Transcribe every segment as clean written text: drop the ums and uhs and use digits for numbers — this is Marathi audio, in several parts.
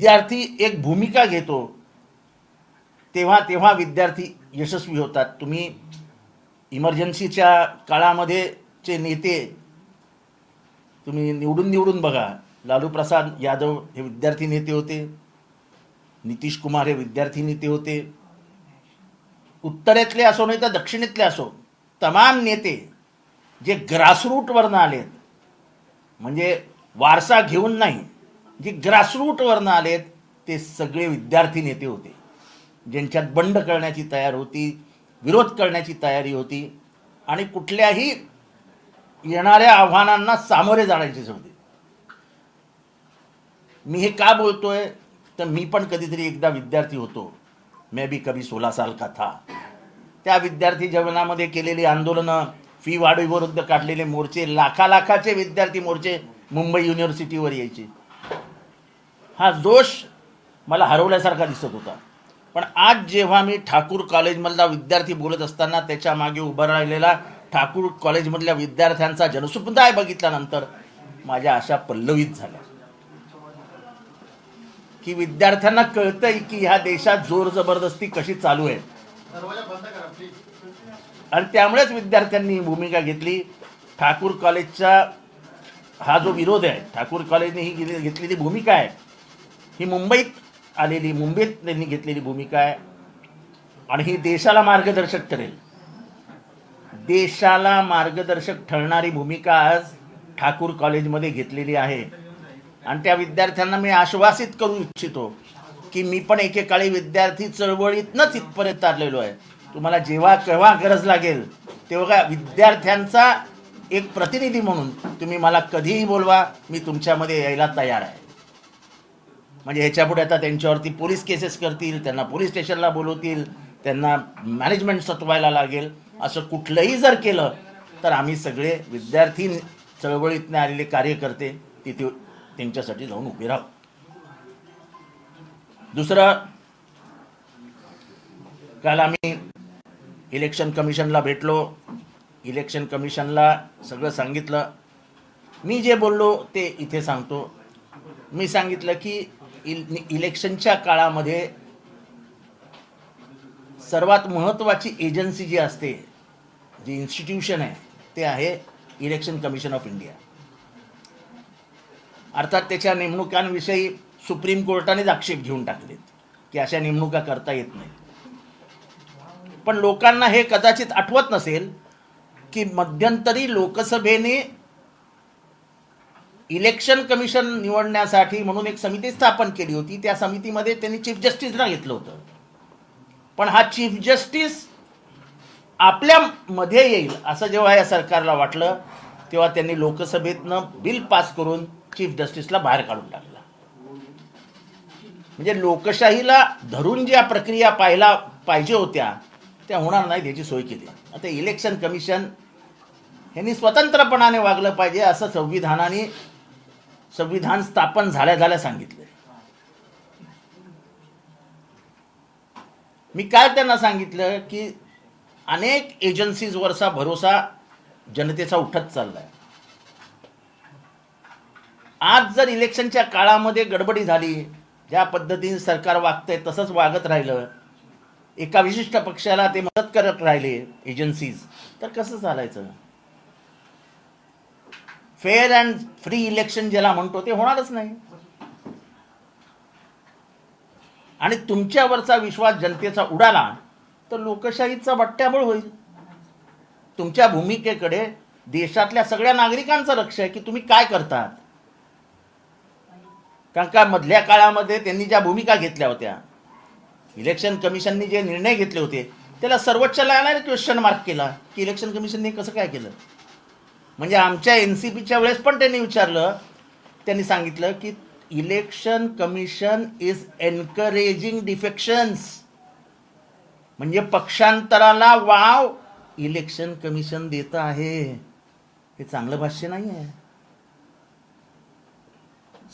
विद्यार्थी एक भूमिका घेतो तेव्हा तेव्हा विद्यार्थी यशस्वी होतात. तुम्ही इमर्जन्सीच्या काळामध्ये चे नेते तुम्ही निवडून निवडून बघा. लालू प्रसाद यादव हे विद्यार्थी नेते होते, नितीश कुमार हे विद्यार्थी नेते होते. उत्तरेतले असो नाही तर दक्षिणेतले असो, तमाम नेते जे ग्रासरूटवरनं आलेत, म्हणजे वारसा घेऊन नाही, जे ग्रासरूटवरनं आलेत ते सगळे विद्यार्थी नेते होते, ज्यांच्यात बंड करण्याची तयार होती, विरोध करण्याची तयारी होती आणि कुठल्याही येणाऱ्या आव्हानांना सामोरे जाण्याचीच होती. मी हे का बोलतोय तर मी पण कधीतरी एकदा विद्यार्थी होतो. मैं भी कभी 16 साल का था. त्या विद्यार्थी जीवनामध्ये केलेली आंदोलनं, फी वाढीविरुद्ध काढलेले मोर्चे, लाखाचे विद्यार्थी मोर्चे मुंबई युनिव्हर्सिटीवर यायचे. हा जोश मला हरवल्यासारखा दिसत होता. पण आज जेव्हा मी ठाकूर कॉलेजमधला विद्यार्थी बोलत असताना त्याच्या मागे उभा राहिलेला ठाकूर कॉलेजमधल्या विद्यार्थ्यांचा जनसमुदाय बघितल्यानंतर माझ्या आशा पल्लवित झाल्या की विद्यार्थ्यांना कळतंय की ह्या देशात जोर जबरदस्ती कशी चालू आहे. आणि त्यामुळेच विद्यार्थ्यांनी ही भूमिका घेतली. ठाकूर कॉलेजचा हा जो विरोध आहे, ठाकूर कॉलेजने ही घेतलेली भूमिका आहे, ही मुंबईत त्यांनी घेतलेली भूमिका आहे आणि ही देशाला मार्गदर्शक ठरेल. देशाला मार्गदर्शक ठरणारी भूमिका आज ठाकूर कॉलेजमध्ये घेतलेली आहे. आणि त्या विद्यार्थ्यांना मी आश्वासित करू इच्छितो की मी पण एकेकाळी विद्यार्थी चळवळीतनंच इथपर्यंत आलेलो आहे. तुम्हाला जेव्हा केव्हा गरज लागेल तेव्हा विद्यार्थ्यांचा एक प्रतिनिधी म्हणून तुम्ही मला कधीही बोलवा, मी तुमच्यामध्ये यायला तयार आहे. म्हणजे ह्याच्यापुढे आता त्यांच्यावरती पोलीस केसेस करतील, त्यांना पोलीस स्टेशनला बोलवतील, त्यांना मॅनेजमेंट सतवायला लागेल. असं कुठलंही जर केलं तर आम्ही सगळे विद्यार्थी चळवळीतने आलेले कार्यकर्ते तिथे त्यांच्यासाठी जाऊन उभे राहू. दुसरं, काल आम्ही इलेक्शन कमिशनला भेटलो. इलेक्शन कमिशनला सगळं सांगितलं. मी जे बोललो ते इथे सांगतो. मी सांगितलं की इलेक्शनच्या काळामध्ये सर्वात महत्त्वाची एजन्सी जी असते, जी इन्स्टिट्यूशन आहे, ते आहे इलेक्शन कमिशन ऑफ इंडिया. अर्थात त्याच्या नेमणुकांविषयी सुप्रीम कोर्टानेच आक्षेप घेऊन टाकलेत की अशा नेमणुका करता येत नाही. पण लोकांना हे कदाचित आठवत नसेल की मध्यंतरी लोकसभेने इलेक्शन कमिशन निवडण्यासाठी म्हणून एक समिती स्थापन केली होती. त्या समितीमध्ये त्यांनी चीफ जस्टिसला घेतलं होतं. पण हा चीफ जस्टिस आपल्यामध्ये येईल असं जेव्हा या सरकारला वाटलं तेव्हा त्यांनी लोकसभेतनं बिल पास करून चीफ जस्टिसला बाहेर काढून टाकला. म्हणजे लोकशाहीला धरून ज्या प्रक्रिया पाहायला पाहिजे होत्या त्या होणार नाहीत याची सोय केली. आता इलेक्शन कमिशन यांनी स्वतंत्रपणाने वागलं पाहिजे असं संविधान स्थापन झाल्या सांगितलं. मी काय त्यांना सांगितलं की अनेक एजन्सीजवरचा भरोसा जनतेचा उठत चाललाय. आज जर इलेक्शनच्या काळामध्ये गडबडी झाली, ज्या पद्धतीने सरकार वागतंय तसंच वागत राहिलं, एका विशिष्ट पक्षाला ते मदत करत राहिले एजन्सीज, तर कसं चालायचं? फेअर अँड फ्री इलेक्शन ज्याला म्हणतो ते होणारच नाही. आणि तुमच्यावरचा विश्वास जनतेचा उडाला तर लोकशाहीचा बट्ट्याबोळ होईल. तुमच्या भूमिकेकडे देशातल्या सगळ्या नागरिकांचं लक्ष आहे की तुम्ही काय करतात. कारण का मधल्या काळामध्ये त्यांनी ज्या भूमिका घेतल्या होत्या, इलेक्शन कमिशननी जे निर्णय घेतले होते त्याला सर्वोच्च न्यायालयाने क्वेश्चन मार्क केला की इलेक्शन कमिशनने कसं काय केलं. म्हणजे आमच्या NCPच्या वेळेस पण त्यांनी विचारलं, त्यांनी सांगितलं की election commission is encouraging defections. म्हणजे पक्षांतराला वाव इलेक्शन कमिशन देत आहे. हे चांगलं भाष्य नाही आहे.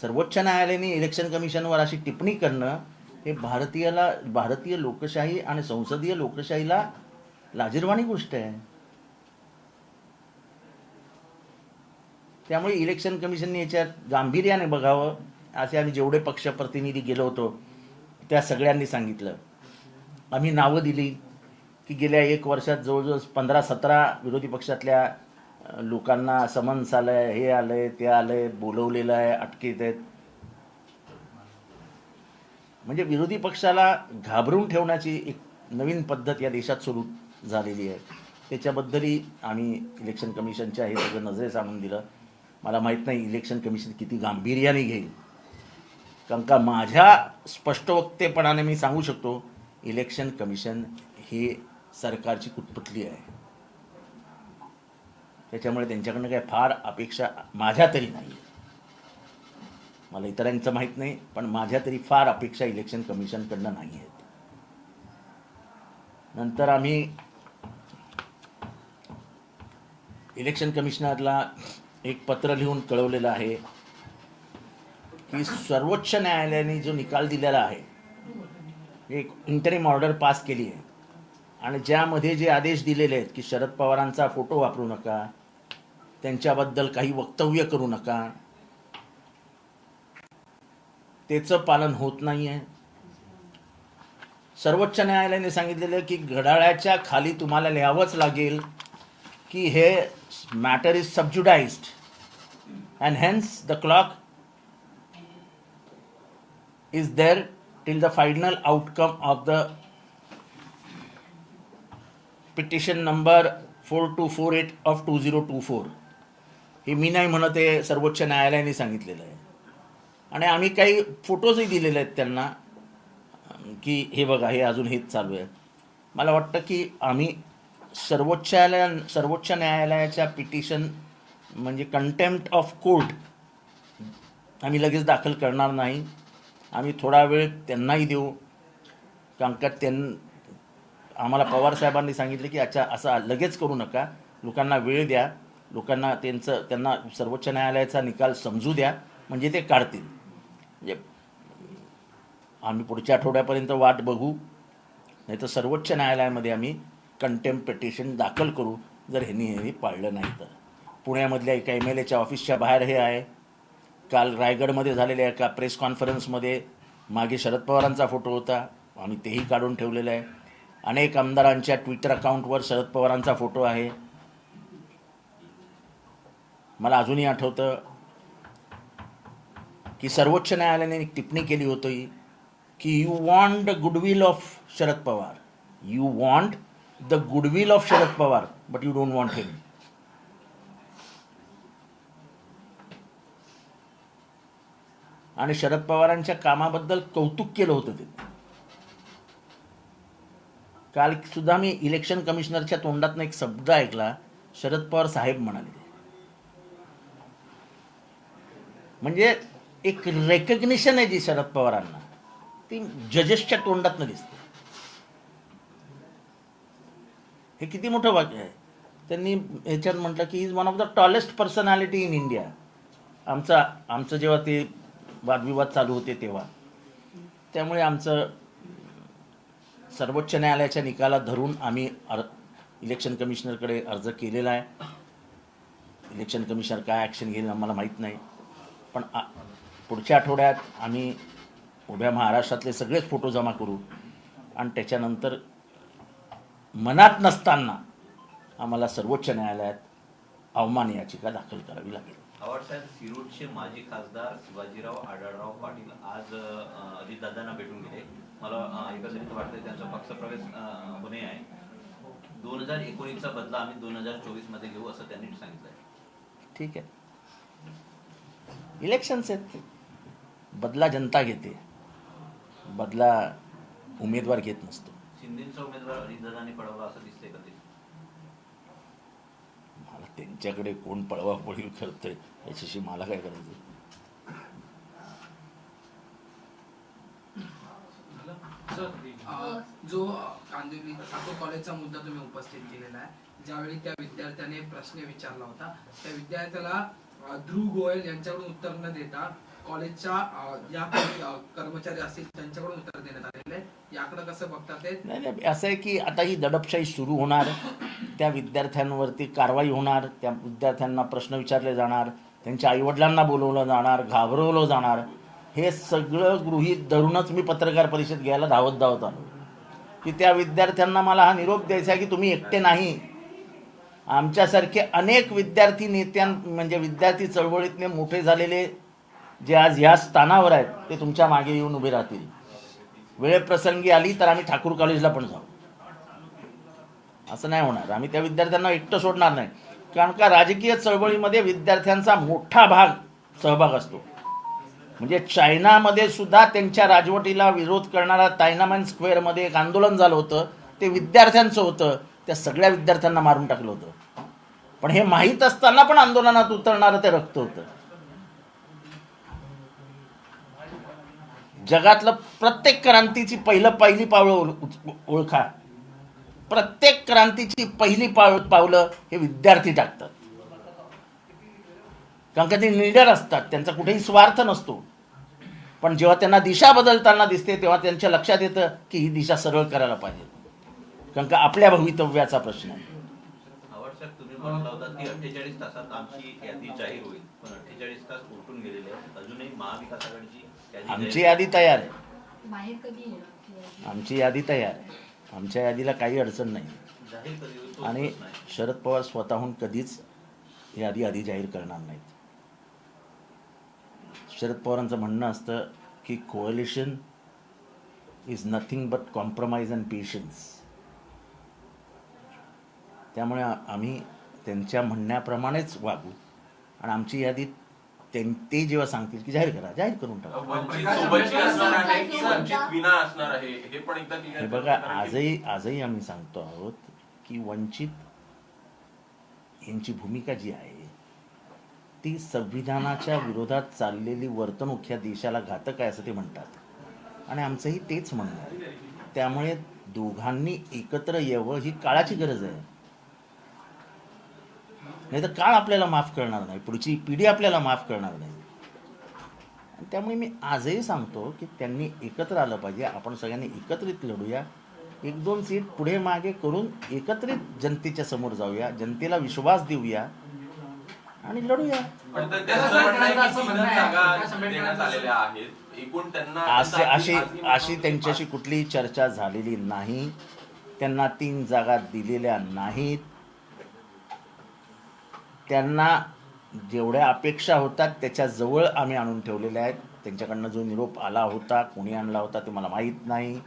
सर्वोच्च न्यायालयाने इलेक्शन कमिशनवर अशी टिप्पणी करणं हे भारतीय लोकशाही आणि संसदीय लोकशाहीला लाजिरवाणी गोष्ट आहे. त्यामुळे इलेक्शन कमिशनने याच्यात गांभीर्याने बघावं असे आम्ही जेवढे पक्षप्रतिनिधी गेलो होतो त्या सगळ्यांनी सांगितलं. आम्ही नावं दिली की गेल्या 1 वर्षात जवळजवळ 15-17 विरोधी पक्षातल्या लोकांना समन्स आलंय, हे आलंय, ते आलंय, बोलवलेलं आहे, अटकेत आहेत. म्हणजे विरोधी पक्षाला घाबरून ठेवण्याची एक नवीन पद्धत या देशात सुरू झालेली आहे. त्याच्याबद्दलही आम्ही इलेक्शन कमिशनच्या हे सगळं नजरेस आणून दिलं. मला माहीत नाही इलेक्शन कमिशन किती गांभीर्याने घेईल, कारण का माझ्या स्पष्टवक्तेपणाने मी सांगू शकतो इलेक्शन कमिशन हे सरकारची कुटपुतली आहे. त्याच्यामुळे त्यांच्याकडनं काय फार अपेक्षा माझ्या तरी नाही. मला इतरांचं माहीत नाही, पण माझ्या तरी फार अपेक्षा इलेक्शन कमिशनकडनं नाही आहेत. नंतर आम्ही इलेक्शन कमिशनरला एक पत्र लिहून कळवलेलं आहे की सर्वोच्च न्यायालयाने जो निकाल दिलेला आहे, एक इंटरिम ऑर्डर पास केली आहे आणि ज्यामध्ये जे आदेश दिलेले आहेत की शरद पवारांचा फोटो वापरू नका, त्यांच्याबद्दल काही वक्तव्य करू नका, त्याचं पालन होत नाही आहे. सर्वोच्च न्यायालयाने सांगितलेलं की घड्याळाच्या खाली तुम्हाला लिहावंच लागेल की हे matter is subjudiced and hence the clock is there till the final outcome of the petition number 4248 of 2024. हे मी नाही म्हणत आहे, सर्वोच्च न्यायालयाने सांगितलेलं आहे. आणि आम्ही काही फोटोजही दिलेले आहेत त्यांना की हे बघा, हे अजून हेच चालू आहे. मला वाटतं की आम्ही सर्वोच्च न्यायालयाच्या पिटिशन म्हणजे कंटेम्प्ट ऑफ कोर्ट आम्ही लगेच दाखल करणार नाही. आम्ही थोडा वेळ त्यांनाही देऊ, कारण का आम्हाला पवार साहेबांनी सांगितले की अच्छा असं लगेच करू नका, लोकांना वेळ द्या, लोकांना त्यांना सर्वोच्च न्यायालयाचा निकाल समजू द्या, म्हणजे ते काढतील. म्हणजे आम्ही पुढच्या आठवड्यापर्यंत वाट बघू, नाही तर सर्वोच्च न्यायालयामध्ये आम्ही कंटेम्प्ट पिटिशन दाखल करू जर हे पाळलं नाही तर. पुण्यामधल्या एका MLAच्या ऑफिसच्या बाहेर हे आहे. काल रायगडमध्ये झालेल्या एका प्रेस कॉन्फरन्समध्ये मागे शरद पवारांचा फोटो होता, आम्ही तेही काढून ठेवलेलं आहे. अनेक आमदारांच्या ट्विटर अकाउंटवर शरद पवारांचा फोटो आहे. मला अजूनही आठवतं की सर्वोच्च न्यायालयाने एक टिप्पणी केली होती की you want the goodwill of Sharad Pawar, you want the goodwill of Sharad Pawar but you don't want him. आणि शरद पवारांच्या कामाबद्दल कौतुक केलं होतं ते. काल सुद्धा मी इलेक्शन कमिशनरच्या तोंडातून एक शब्द ऐकला, शरद पवार साहेब म्हणाले. म्हणजे एक रेकग्निशन आहे जी शरद पवारांना, ती जजेसच्या तोंडातून दिसते. हे किती मोठं वाक्य आहे. त्यांनी ह्याच्यात म्हटलं की is one of the tallest personality in India. आमचं जेव्हा ते वादविवाद चालू होते तेव्हा, त्यामुळे आमचं सर्वोच्च न्यायालयाच्या निकालात धरून आम्ही इलेक्शन कमिशनरकडे अर्ज केलेला आहे. इलेक्शन कमिशनर काय ॲक्शन घेईल आम्हाला माहीत नाही, पण पुढच्या आठवड्यात आम्ही उभ्या महाराष्ट्रातले सगळेच फोटो जमा करू आणि त्याच्यानंतर मनात नसताना आम्हाला सर्वोच्च न्यायालयात अवमान याचिका दाखल करावी लागेल. साहेब, शिरूरचे माजी खासदार शिवाजीराव आढळराव पाटील आज अजितदादांना भेटून गेले. मला एकंदरीत वाटतं त्यांचा पक्षप्रवेश होणे आहे. 2019चा बदला आम्ही 2024 मध्ये घेऊ असं त्यांनी सांगितलं. ठीक आहे, इलेक्शन्स आहेत, बदला जनता घेते, बदला उमेदवार घेत नसतो. शिंदेचा उमेदवार अजितदादांनी पळवला असं दिसतंय कधी? मला त्यांच्याकडे कोण पळवापळी करतंय याच्याशी मला काय करायचं. जो कांदिवली ठाकूर कॉलेजचा मुद्दा तुम्ही उपस्थित केलेला आहे, ज्यावेळी त्या विद्यार्थ्याने प्रश्न विचारला होता, त्या विद्यार्थ्याला ध्रुव गोयल यांच्याकडून उत्तर न देता कॉलेजच्या ज्या कर्मचारी असतील त्यांच्याकडून उत्तर देण्यात आलेलं आहे. याकडे कसं बघतात ते? नाही, असं आहे की आता ही दडपशाही सुरू होणार, त्या विद्यार्थ्यांवरती कारवाई होणार, त्या विद्यार्थ्यांना प्रश्न विचारले जाणार, त्यांच्या आईवडिलांना बोलवलं जाणार, घाबरवलं जाणार. हे सगळं गृहीत धरूनच मी पत्रकार परिषद घ्यायला धावत आलो की त्या विद्यार्थ्यांना मला हा निरोप द्यायचा आहे की तुम्ही एकटे नाही. आमच्यासारखे अनेक विद्यार्थी म्हणजे विद्यार्थी चळवळीतले मोठे झालेले जे आज ह्या स्थानावर आहेत ते तुमच्या मागे येऊन उभे राहतील. वेळ प्रसंगी आली तर आम्ही ठाकूर कॉलेजला पण जाऊ. असं नाही होणार. आम्ही त्या विद्यार्थ्यांना एकटं सोडणार नाही. कारण का राजकीय चळवळीमध्ये विद्यार्थ्यांचा मोठा भाग सहभाग असतो. म्हणजे चायनामध्ये सुद्धा त्यांच्या राजवटीला विरोध करणारा तायनामन स्क्वेअरमध्ये एक आंदोलन झालं होतं. ते विद्यार्थ्यांचं होतं. त्या सगळ्या विद्यार्थ्यांना मारून टाकलं होतं. पण हे माहीत असताना पण आंदोलनात उतरणारं ते रक्त होतं. जगातलं प्रत्येक क्रांतीची पहिली पावलं ओळखा. प्रत्येक क्रांतीची पहिली पावलं हे विद्यार्थी टाकतात. कारण का ते लीडर असतात. त्यांचा कुठेही स्वार्थ नसतो. पण जेव्हा त्यांना दिशा बदलताना दिसते तेव्हा त्यांच्या लक्षात येतं की ही दिशा सरळ करायला पाहिजे. कारण का आपल्या भवितव्याचा प्रश्न आहे. आवडसाहेब, तुम्ही म्हटलं होतं की 48 तासात आमची यादी जाहीर होईल. पण 48 तास उलटून गेलेले आहेत. अजूनही महाविकास आघाडीची आमची यादी तयार आहे. बाहेर कधी येणार? आमची यादी तयार आहे. आमच्या यादीला काही अडचण नाही. जाहीर कधी होईल तो आणि प्रश्न आहे. शरद पवार स्वतःहून कधीच यादी आधी जाहीर करणार नाहीत. शरद पवारांचं म्हणणं असतं की coalition is nothing but compromise and patience. त्यामुळे आम्ही त्यांच्या म्हणण्याप्रमाणेच वागू आणि आमची यादी ते जेव्हा सांगतील की जाहीर करा, जाहीर करून टाका. हे बघा, आजही आम्ही सांगतो आहोत की वंचित यांची भूमिका जी आहे ती संविधानाच्या विरोधात चाललेली वर्तणूक ह्या देशाला घातक आहे असं ते म्हणतात आणि आमचंही तेच म्हणणं आहे. त्यामुळे दोघांनी एकत्र यावं ही काळाची गरज आहे. नाही तर काळ आपल्याला माफ करणार नाही. पुढची पिढी आपल्याला माफ करणार नाही. त्यामुळे मी आजही सांगतो की त्यांनी एकत्र आलं पाहिजे. आपण सगळ्यांनी एकत्रित लढूया. 1-2 सीट पुढे मागे करून एकत्रित जनतेच्या समोर जाऊया. जनतेला विश्वास देऊया आणि लढूया. अशी त्यांच्याशी कुठलीही चर्चा झालेली नाही. त्यांना 3 जागा दिलेल्या नाहीत. त्यांना जेवढ्या अपेक्षा होतात त्याच्या जवळ आम्ही आणून ठेवलेल्या आहेत. त्यांच्याकडनं जो निरोप आला होता, कोणी आणला होता ते मला माहीत नाही.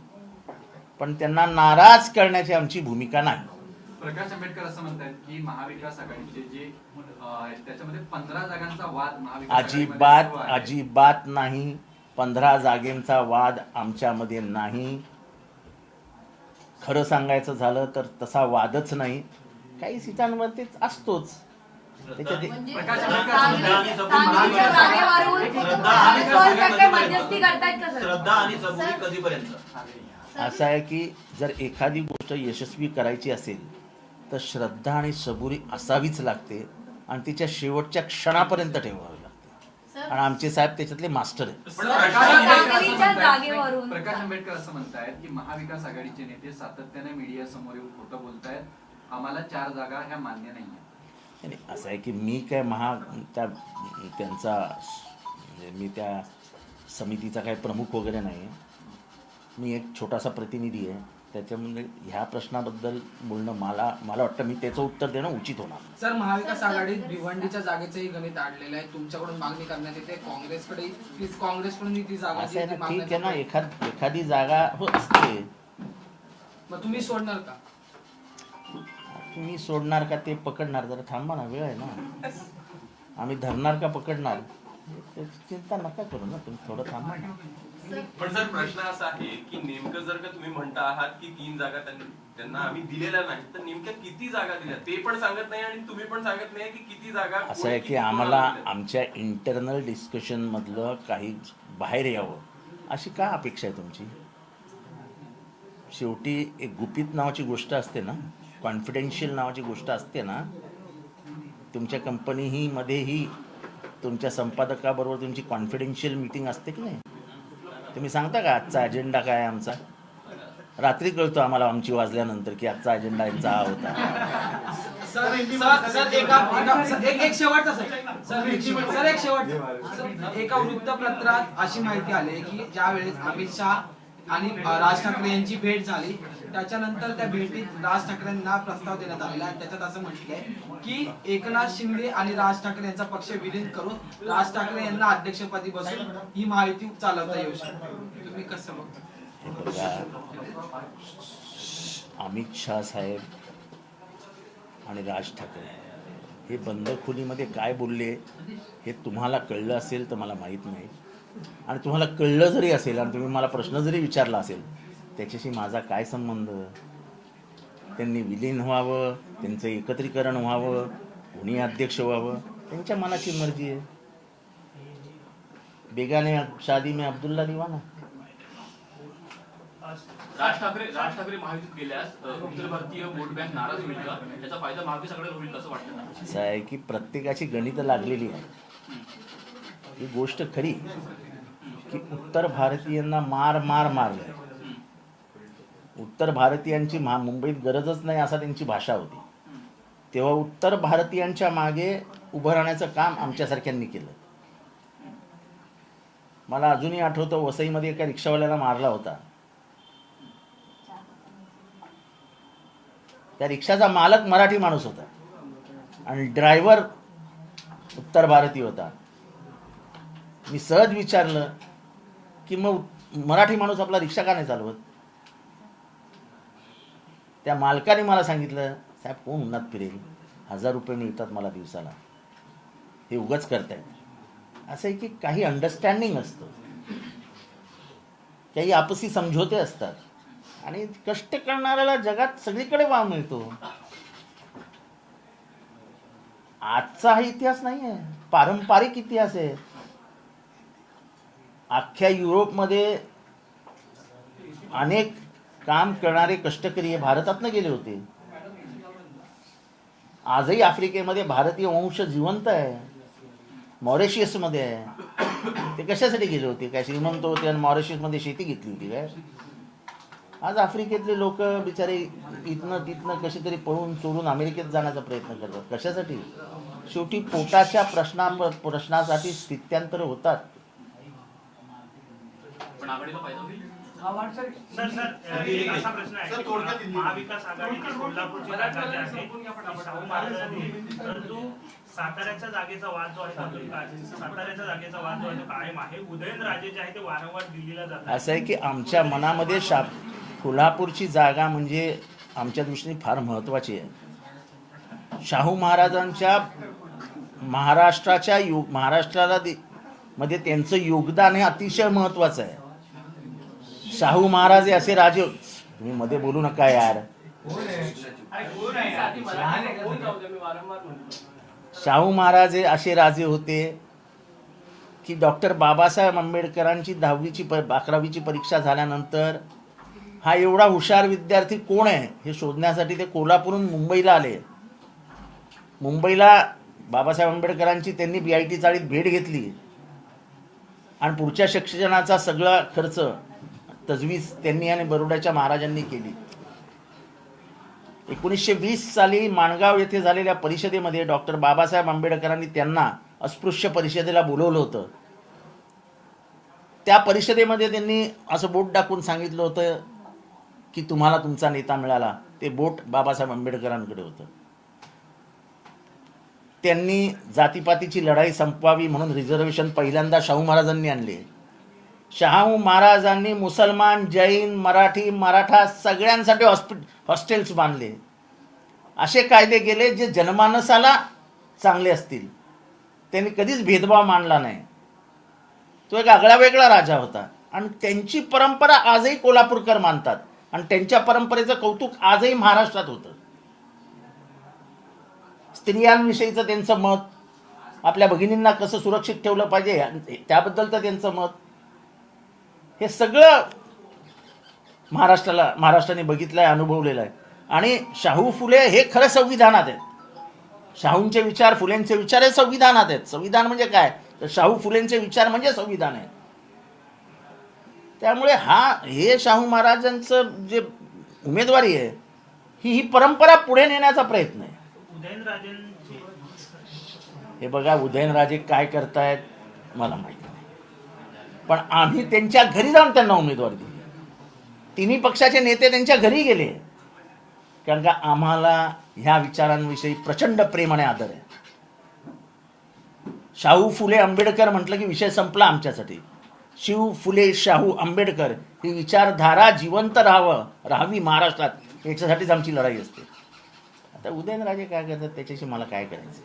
पण त्यांना नाराज करण्याची आमची भूमिका नाही. प्रकाश आंबेडकर असं म्हणतात की महाविकास आघाडीचे जे त्याच्यामध्ये 15 जागांचा वाद अजिबात नाही. 15 जागेंचा वाद आमच्यामध्ये नाही. खरं सांगायचं झालं तर तसा वादच नाही. काही सीटांवरतीच असतोच. म्हणजे प्रकाश मध्यस्थी करतायत का सर? श्रद्धा आणि सबुरी कधीपर्यंत? असं आहे की जर एखादी गोष्ट यशस्वी करायची असेल तर श्रद्धा आणि सबुरी असावीच लागते आणि तिच्या शेवटच्या क्षणापर्यंत ठेवावी लागते. आणि आमचे साहेब त्याच्यातले मास्टर आहेत. प्रकाश आंबेडकर असं म्हणतायत की महाविकास आघाडीचे नेते सातत्याने मीडिया समोर येऊन खोटं बोलतायत. आम्हाला 4 जागा ह्या मान्य नाहीये. असं आहे की मी काय त्यांचा म्हणजे मी त्या समितीचा काही प्रमुख वगैरे नाही आहे. मी एक छोटासा प्रतिनिधी आहे. त्याच्यामुळे ह्या प्रश्नाबद्दल बोलणं मला वाटतं मी त्याचं उत्तर देणं उचित होणार. सर, महाविकास आघाडीत भिवंडीच्या जागेचंही गणित आणलेलं आहे. तुमच्याकडून मागणी करण्यात येते. काँग्रेसकडून ती जागा असं आहे ना, ठीक आहे ना. एखादी जागा असते. मग तुम्ही सोडणार का? तुम्ही सोडणार का ते पकडणार? जरा थांबा ना, वेळ आहे ना. आम्ही धरणार का पकडणार चिंता नका करू ना. तुम्ही थोडं थांबा ना. पण सर, प्रश्न असा आहे की नेमकं जर का तुम्ही म्हणता आहात की 3 जागा त्यांना आम्ही दिलेल्या नाही, तर नेमक्या किती जागा दिल्या ते पण सांगत नाही आणि तुम्ही पण सांगत नाही की किती जागा. असं आहे की आम्हाला आमच्या इंटरनल डिस्कशन मधलं काही बाहेर यावं अशी का अपेक्षा आहे तुमची? शेवटी एक गुपित नावाची गोष्ट असते ना, कॉन्फिडेन्शियल नावाची गोष्ट असते ना. तुमच्या कंपनी मध्येही तुमच्या संपादकाबरोबर तुमची कॉन्फिडेन्शियल मीटिंग असते की नाही? तुम्ही सांगता का आजचा अजेंडा काय आमचा? रात्री कळतो आम्हाला आमची वाजल्यानंतर की आजचा अजेंडा यांचा हा होता. एक शेवटचा सर एक शेवट एका वृत्तपत्रात अशी माहिती आली की ज्या वेळेस अमित शहा आणि राज ठाकरे यांची भेट झाली त्याच्यानंतर त्या भेटीत राज ठाकरेंना प्रस्ताव देण्यात आलेला आणि त्याच्यात असं म्हटलंय की एकनाथ शिंदे आणि राज ठाकरे यांचा पक्ष विलीन करून राज ठाकरे यांना अध्यक्षपदी बसून ही माहिती चालवता येऊ शकते. तुम्ही कसं बघता? अमित शहा साहेब आणि राज ठाकरे हे बंद खोलीमध्ये काय बोलले हे तुम्हाला कळलं असेल तर मला माहीत नाही, आणि तुम्हाला कळलं जरी असेल आणि तुम्ही मला प्रश्न जरी विचारला असेल त्याच्याशी माझा काय संबंध. त्यांनी विलीन व्हावं, त्यांचं एकत्रीकरण व्हावं, कोणी अध्यक्ष व्हावं, त्यांच्या मनाची मर्जी आहे. बेगाने शादी में अब्दुल्ला दिवाना. राज ठाकरे महायुतीत गेल्यास उत्तर भारतीय वोट बँक नाराज होईल का? त्याचा फायदा महाविकास आघाडीला होईल कसं वाटतं? असं आहे की प्रत्येकाची गणितं लागलेली आहे. ही गोष्ट खरी की उत्तर भारतीयांना मारलंय. उत्तर भारतीयांची मुंबईत गरजच नाही असा त्यांची भाषा होती. तेव्हा उत्तर भारतीयांच्या मागे उभं राहण्याचं काम आमच्यासारख्यांनी केलं. मला अजूनही आठवतं वसईमध्ये एका रिक्षावाल्याला मारला होता. त्या रिक्षाचा मालक मराठी माणूस होता आणि ड्रायव्हर उत्तर भारतीय होता. मी सहज विचारलं की मग मराठी माणूस आपला रिक्षा का नाही चालवत. त्या मालकाने मला सांगितलं, साहेब कोण उन्हात फिरेल, 1000 रुपये मिळतात मला दिवसाला, हे उगाच करतायत. असं आहे की काही अंडरस्टँडिंग असतं, काही आपसी समझोते असतात आणि कष्ट करणाऱ्याला जगात सगळीकडे वाव मिळतो. आजचा हा इतिहास नाही आहे, पारंपरिक इतिहास आहे. अख्ख्या युरोपमध्ये अनेक काम करणारे कष्टकरी भारतातनं गेले होते. आजही आफ्रिकेमध्ये भारतीय वंश जिवंत आहे, मॉरिशसमध्ये आहे. ते कशासाठी गेले होते? काय श्रीमंत होते आणि मॉरिशसमध्ये शेती घेतली होती काय? आज आफ्रिकेतले लोक बिचारे इथनं तिथनं कसे तरी पळून चोरून अमेरिकेत जाण्याचा प्रयत्न करतात. कशासाठी? शेवटी पोटाच्या प्रश्नासाठी स्थित्यांतर होतात. पण आघाडीला फायदा होईल? एक असा प्रश्न आहे की महाविकास आघाडीची कोल्हापूरची जागा जी आहे शाहू महाराजांनी, परंतु साताऱ्याच्या जागेचा वाद जो आहे साताऱ्याच्या जागेचा वाद जो आहे तो कायम आहे. उदयनराजे जे आहे ते वारंवार दिल्लीला जातात. असं आहे की आमच्या मनामध्ये कोल्हापूरची जागा म्हणजे आमच्या दृष्टीने फार महत्त्वाची आहे. शाहू महाराजांच्या महाराष्ट्राला मध्ये त्यांचं योगदान हे अतिशय महत्त्वाचं आहे. शाहू महाराज हे असे राजे, तुम्ही मध्ये बोलू नका यार. शाहू महाराज हे असे राजे होते की डॉक्टर बाबासाहेब आंबेडकरांची 11वीची परीक्षा झाल्यानंतर हा एवढा हुशार विद्यार्थी कोण आहे हे शोधण्यासाठी ते कोल्हापूरहून मुंबईला आले. मुंबईला बाबासाहेब आंबेडकरांची त्यांनी BIT चाळीत भेट घेतली आणि पुढच्या शिक्षणाचा सगळा खर्च तजवीज त्यांनी आणि बरोड्याच्या महाराजांनी केली. 1920 साली माणगाव येथे झालेल्या परिषदेमध्ये डॉक्टर बाबासाहेब आंबेडकरांनी त्यांना अस्पृश्य परिषदेला बोलवलं होतं. त्या परिषदेमध्ये त्यांनी असं बोट दाखवून सांगितलं होतं की तुम्हाला तुमचा नेता मिळाला. ते बोट बाबासाहेब आंबेडकरांकडे होतं. त्यांनी जातीपातीची लढाई संपवावी म्हणून रिझर्वेशन पहिल्यांदा शाहू महाराजांनी आणले. शाहू महाराजांनी मुसलमान, जैन, मराठी, मराठा सगळ्यांसाठी हॉस्टेल्स बांधले. असे कायदे केले जे जनमानसाला चांगले असतील. त्यांनी कधीच भेदभाव मानला नाही. तो एक आगळा वेगळा राजा होता आणि त्यांची परंपरा आजही कोल्हापूरकर मानतात आणि त्यांच्या परंपरेचं कौतुक आजही महाराष्ट्रात होतं. स्त्रियांविषयीचं त्यांचं मत, आपल्या भगिनींना कसं सुरक्षित ठेवलं पाहिजे त्याबद्दलचं त्यांचं मत, हे सगळं महाराष्ट्राने बघितलंय, अनुभवलेलं आहे. आणि शाहू फुले हे खरं संविधानात आहेत. शाहूंचे विचार, फुलेंचे विचार हे संविधानात आहेत. संविधान म्हणजे काय? तर शाहू फुलेंचे विचार म्हणजे संविधान आहे. त्यामुळे हे शाहू महाराजांचं जे उमेदवारी आहे ही परंपरा पुढे नेण्याचा प्रयत्न आहे. उदयनराजेंची हे बघा, उदयनराजे काय करतायत मला माहिती नाही, पण आम्ही त्यांच्या घरी जाऊन त्यांना उमेदवारी दिली. तिन्ही पक्षाचे नेते त्यांच्या घरी गेले, कारण का आम्हाला ह्या विचारांविषयी प्रचंड प्रेम आणि आदर आहे. शाहू फुले आंबेडकर म्हटलं की विषय संपला आमच्यासाठी. शिव फुले शाहू आंबेडकर ही विचारधारा जिवंत राहावी महाराष्ट्रात, याच्यासाठीच आमची लढाई असते. आता उदयनराजे काय करतात त्याच्याशी मला काय करायचं.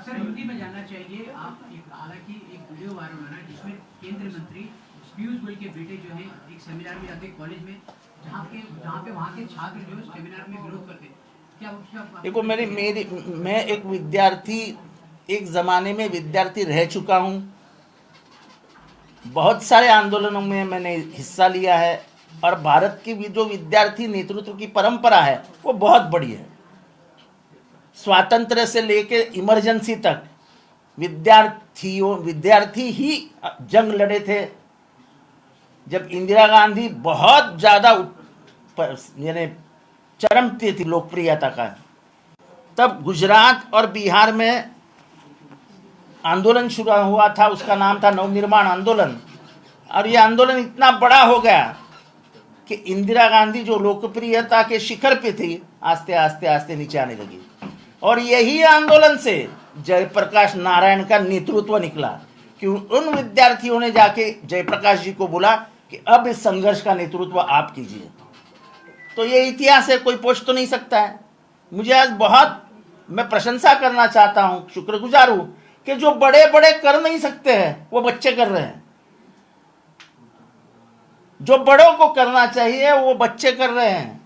सर, हिंदी में जानना चाहिए आप. हालांकि एक वीडियो वायरल हुआ ना जिसमें केंद्रीय मंत्री पीयूष गोयल के बेटे जो है एक सेमिनार में जाते कॉलेज में, जहाँ पे वहाँ के छात्र जो है सेमिनार में विरोध करते, क्या उसका देखो मैं एक विद्यार्थी, एक जमाने में विद्यार्थी रह चुका हूँ. बहुत सारे आंदोलनों में मैंने हिस्सा लिया है, और भारत की भी जो विद्यार्थी नेतृत्व की परंपरा है वो बहुत बड़ी है. स्वातंत्र्य से लेकर इमरजेंसी तक विद्यार्थी ही जंग लड़े थे. जब इंदिरा गांधी बहुत ज्यादा यानी चरम पे थी लोकप्रियता का, तब गुजरात और बिहार में आंदोलन शुरू हुआ था. उसका नाम था नवनिर्माण आंदोलन, और ये आंदोलन इतना बड़ा हो गया कि इंदिरा गांधी जो लोकप्रियता के शिखर पे थी आस्ते आस्ते आस्ते नीचे आने लगी. और यही आंदोलन से जयप्रकाश नारायण का नेतृत्व निकला कि उन विद्यार्थियों ने जाके जयप्रकाश जी को बोला कि अब इस संघर्ष का नेतृत्व आप कीजिए. तो ये इतिहास है, कोई पूछ तो नहीं सकता है. मुझे आज बहुत मैं प्रशंसा करना चाहता हूँ, शुक्रगुजार हूँ कि जो बड़े बड़े कर नहीं सकते हैं वो बच्चे कर रहे हैं. जो बड़ों को करना चाहिए वो बच्चे कर रहे हैं.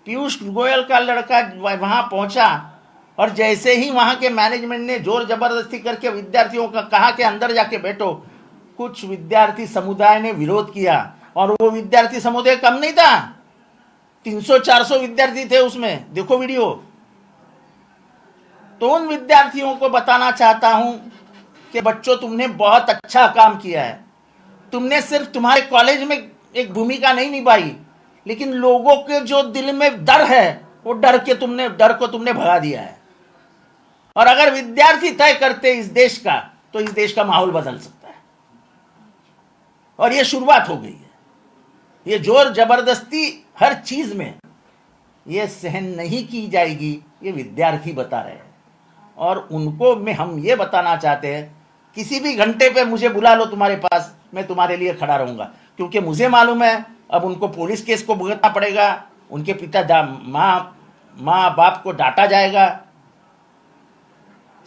पीयूष गोयल का लड़का वहां पहुंचा, और जैसे ही वहां के मैनेजमेंट ने जोर जबरदस्ती करके विद्यार्थियों का कहा कि अंदर जाके बैठो, कुछ विद्यार्थी समुदाय ने विरोध किया. और वो विद्यार्थी समुदाय कम नहीं था, 300-400 विद्यार्थी थे उसमें, देखो वीडियो. तो उन विद्यार्थियों को बताना चाहता हूं कि बच्चों, तुमने बहुत अच्छा काम किया है. तुमने सिर्फ तुम्हारे कॉलेज में एक भूमिका नहीं निभाई, लेकिन लोगों के जो दिल में डर है वो डर को तुमने भगा दिया है. और अगर विद्यार्थी तय करते इस देश का, तो इस देश का माहौल बदल सकता है. और ये शुरुआत हो गई है. ये जोर जबरदस्ती हर चीज में ये सहन नहीं की जाएगी, ये विद्यार्थी बता रहे हैं. और उनको हम ये बताना चाहते हैं, किसी भी घंटे पे मुझे बुला लो तुम्हारे पास, मैं तुम्हारे लिए खड़ा रहूंगा. क्योंकि मुझे मालूम है अब उनको पुलिस केस को भुगतना पड़ेगा, उनके पिता माँ बाप को डांटा जाएगा,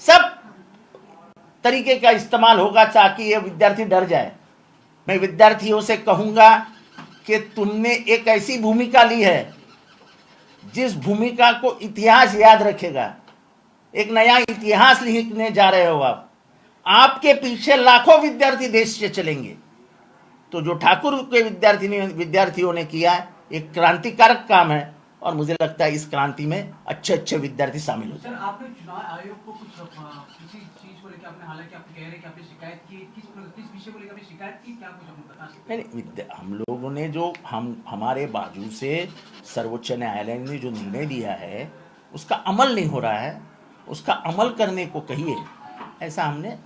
सब तरीके का इस्तेमाल होगा ताकि ये विद्यार्थी डर जाए. मैं विद्यार्थियों से कहूंगा कि तुमने एक ऐसी भूमिका ली है जिस भूमिका को इतिहास याद रखेगा. एक नया इतिहास लिखने जा रहे हो आप. आपके पीछे लाखों विद्यार्थी देश से चलेंगे. तो जो ठाकुर के विद्यार्थियों ने किया है एक क्रांतिकारक काम है, और मुझे लगता है इस क्रांति में अच्छे अच्छे विद्यार्थी शामिल हो जाए. सर, आपने चुनाव आयोग को कुछ किसी चीज को लेकर आपने, हालांकि आप कह रहे हैं कि आपने शिकायत की, किस विषय को लेकर आपने शिकायत की, क्या कुछ हम बता सकते हैं? नहीं, हम लोगों ने जो हमारे बाजू से सर्वोच्च न्यायालय ने जो निर्णय दिया है उसका अमल नहीं हो रहा है, उसका अमल करने को कहिए, ऐसा हमने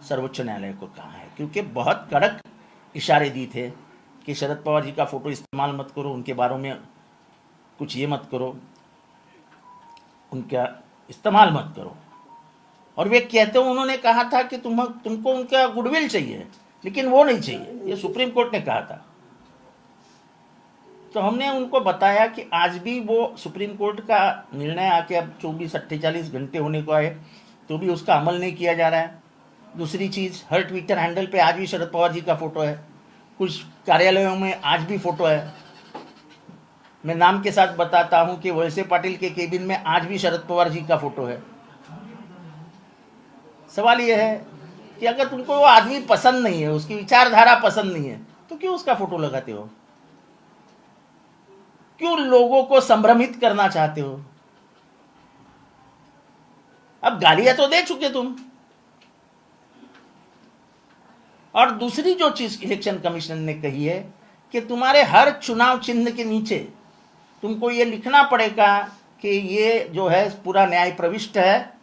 सर्वोच्च न्यायालय को कहा है. क्योंकि बहुत कड़क इशारे दिए थे कि शरद पवार जी का फोटो इस्तेमाल मत करो, उनके बारे में कुछ ये मत करो, उनका इस्तेमाल मत करो. और वे कहते हैं, उन्होंने कहा था कि तुमको उनका गुडविल चाहिए, लेकिन वो नहीं चाहिए, ये सुप्रीम कोर्ट ने कहा था. तो हमने उनको बताया कि आज भी वो सुप्रीम कोर्ट का निर्णय आके अब 24-48 घंटे होने को आए तो भी उसका अमल नहीं किया जा रहा है. दूसरी चीज़, हर ट्विटर हैंडल पे आज भी शरद पवार जी का फोटो है, कुछ कार्यालयों में आज भी फोटो है. मैं नाम के साथ बताता हूं कि वैसे पाटिल के केबिन में आज भी शरद पवार जी का फोटो है. सवाल यह है कि अगर तुमको वो आदमी पसंद नहीं है, उसकी विचारधारा पसंद नहीं है, तो क्यों उसका फोटो लगाते हो? क्यों लोगों को संभ्रमित करना चाहते हो? अब गालियां तो दे चुके तुम. और दूसरी जो चीज इलेक्शन कमीशन ने कही है कि तुम्हारे हर चुनाव चिन्ह के नीचे तुमको ये लिखना पड़ेगा कि ये जो है पूरा न्याय प्रविष्ट है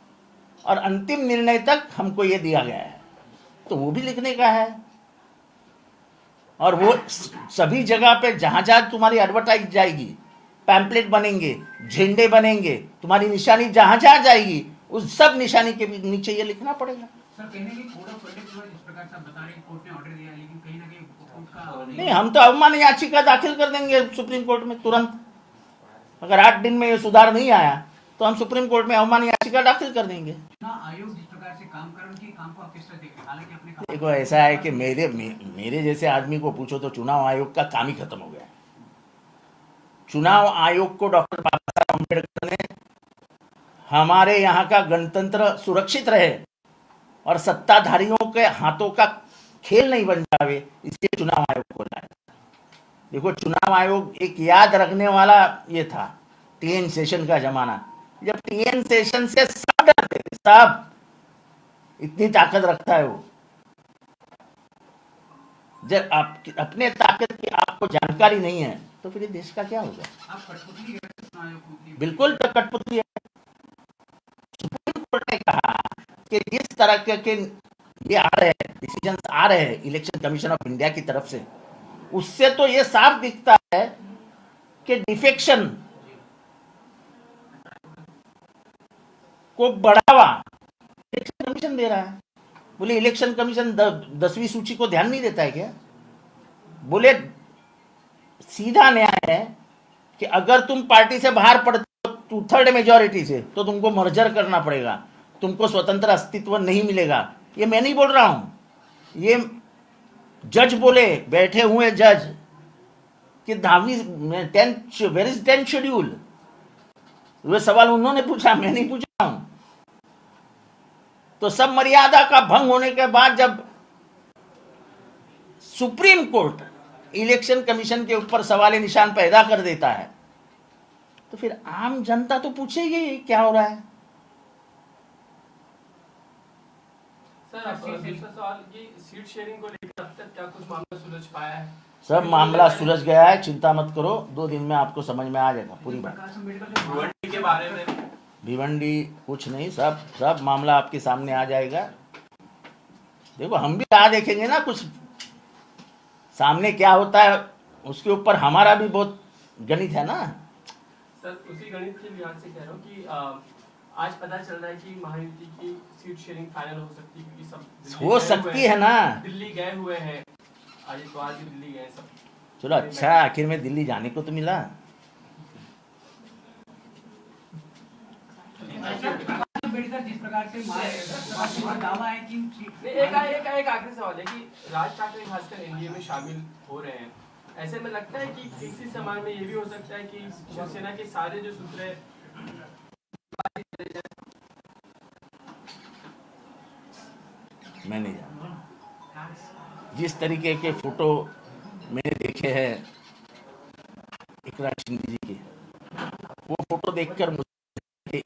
और अंतिम निर्णय तक हमको ये दिया गया है, तो वो भी लिखने का है। और वो सभी जगह पे जहां जहां तुम्हारी एडवर्टाइज जाएगी, पैम्पलेट बनेंगे, झंडे बनेंगे, तुम्हारी निशानी जहां जहां जाएगी उस सब निशानी के नीचे ये लिखना पड़ेगा। सर कहने की कोड ऑफ कंडक्ट जो जिस प्रकार से आप बता रहे हैं कोर्ट ने ऑर्डर दिया है, लेकिन कहीं ना कहीं कोर्ट का नहीं, हम तो अवमान याचिका दाखिल कर देंगे सुप्रीम कोर्ट में तुरंत। अगर 8 दिन में ये सुधार नहीं आया तो हम सुप्रीम कोर्ट में अवमान याचिका दाखिल कर देंगे। चुनाव आयोग जिस प्रकार से काम कर उनके काम को आप किस तरह देखते हैं? हालांकि अपने देखो, ऐसा है कि मेरे जैसे आदमी को पूछो तो चुनाव आयोग का काम ही खत्म हो गया है। चुनाव आयोग को डॉक्टर बाबा साहब अम्बेडकर ने हमारे यहाँ का गणतंत्र सुरक्षित रहे और सत्ताधारियों के हाथों का खेल नहीं बन जावे, इसलिए चुनाव आयोग को लाया। देखो, चुनाव आयोग एक याद रखने वाला ये था टीएन सेशन का जमाना, जब टीएन सेशन से सब डरते थे, सब, इतनी ताकत रखता है वो। जब आप अपने ताकत की आपको जानकारी नहीं है तो फिर देश का क्या होगा? आप कठपुतली कह रहे हैं चुनाव आयोग को? बिल्कुल तो कठपुतली है। सुप्रीम कोर्ट ने कहा कि जिस तरह के ये आ रहे हैं डिसीजंस आ रहे हैं इलेक्शन कमीशन ऑफ इंडिया की तरफ से, उससे तो ये साफ दिखता है कि डिफेक्शन को बढ़ावा इलेक्शन कमीशन दे रहा है। बोले इलेक्शन कमीशन 10वीं सूची को ध्यान नहीं देता है क्या? बोले सीधा न्याय है कि अगर तुम पार्टी से बाहर पड़ते हो 2/3 मेजॉरिटी से तो तुमको मर्जर करना पड़ेगा, तुमको स्वतंत्र अस्तित्व नहीं मिलेगा। ये मैं नहीं बोल रहा हूं, ये जज बोले, बैठे हुए जज कि 10th wear is 10th schedule. वो सवाल उन्होंने पूछा, मैं नहीं पूछा हूं। तो सब मर्यादा का भंग होने के बाद जब सुप्रीम कोर्ट इलेक्शन कमीशन के ऊपर सवाल निशान पैदा कर देता है तो फिर आम जनता तो पूछेगी क्या हो रहा है। सर, दूसरा सवाल कि सीट शेयरिंग को लेकर अब तक क्या कुछ मामला सुलझ पाया है? सब मामला सुलझ गया है, चिंता मत करो, 2 दिन में आपको समझ में आ जाएगा पूरी बात। भिवंडी के बारे में भिवंडी कुछ नहीं, सब मामला आपके सामने आ जाएगा। देखो, हम भी राह देखेंगे ना, कुछ सामने क्या होता है उसके ऊपर हमारा भी बहुत गणित है ना। सर, उसी गणित के लिहाज से कह रहा हूँ कि आज पता चल रहा है कि महायुति की सीट शेयरिंग फाइनल हो सकती है, क्योंकि सब हो सकती है ना। दिल्ली गए हुए हैं, आज इतवार की दिल्ली गए सब। चलो अच्छा, आखिर में दिल्ली जाने को तो मिला। अम्बेडकर जिस प्रकार से दावा है कि एक आखिरी सवाल है कि राज ठाकरे खासकर एनडीए में शामिल हो रहे हैं, ऐसे में लगता है कि किसी समाज में ये भी हो सकता है कि शिवसेना के सारे जो सूत्र है मैं नहीं जानता। जिस तरीके के फोटो मैंने देखे हैं एकनाथ शिंदे जी के, वो फोटो देखकर मुझे आहे.